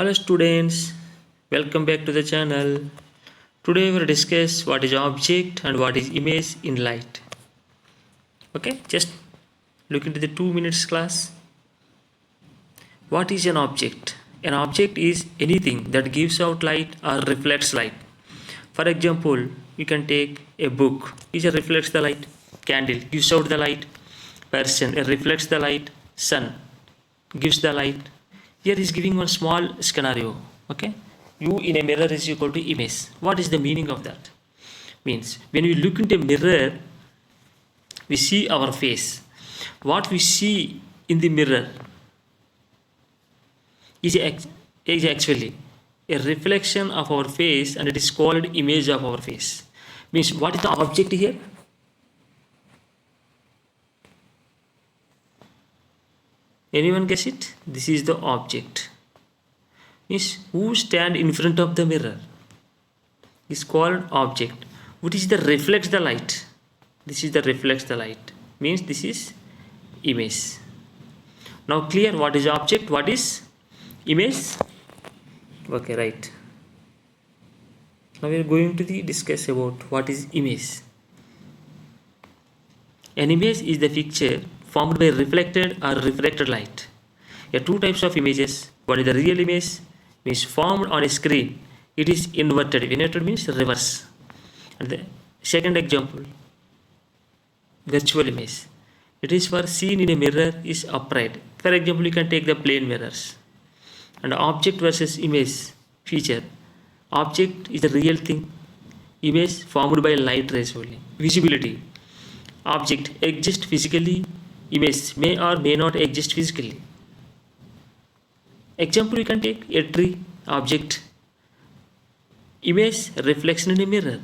Hello students, welcome back to the channel. Today we will discuss what is object and what is image in light. Okay, just look into the 2 minutes class. What is an object? An object is anything that gives out light or reflects light. For example, you can take a book. It reflects the light. Candle gives out the light. Person reflects the light. Sun gives the light. Here is giving one small scenario. Okay, you in a mirror is equal to image. What is the meaning of that? Means when we look into a mirror, we see our face. What we see in the mirror is actually a reflection of our face, and it is called image of our face. Means what is the object here? Anyone guess it? This is the object. Means who stand in front of the mirror is called object. What is the reflects the light? This is the reflects the light. Means this is image. Now clear what is object, what is image? Okay, right. Now we are going to discuss about what is image. An image is the picture formed by reflected or refracted light. There are two types of images. One is the real image, means formed on a screen. It is inverted. Inverted means reverse. And the second example, virtual image. It is for seen in a mirror is upright. For example, you can take the plane mirrors. And object versus image feature. Object is the real thing. Image formed by light rays only. Visibility. Object exists physically. Image may or may not exist physically. Example, you can take a tree. Object, image, reflection in a mirror.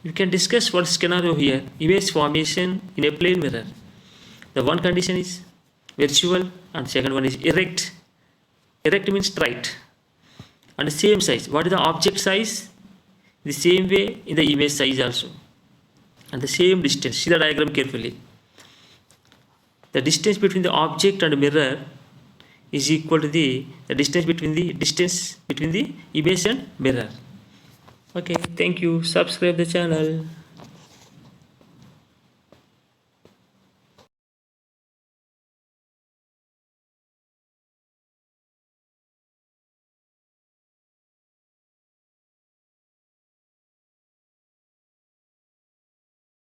You can discuss what scenario here. Image formation in a plane mirror. The one condition is virtual and second one is erect. Erect means straight and the same size. What is the object size? The same way in the image size also, and the same distance. See the diagram carefully. The distance between the object and mirror is equal to the distance between the image and mirror. Okay, thank you. Subscribe the channel.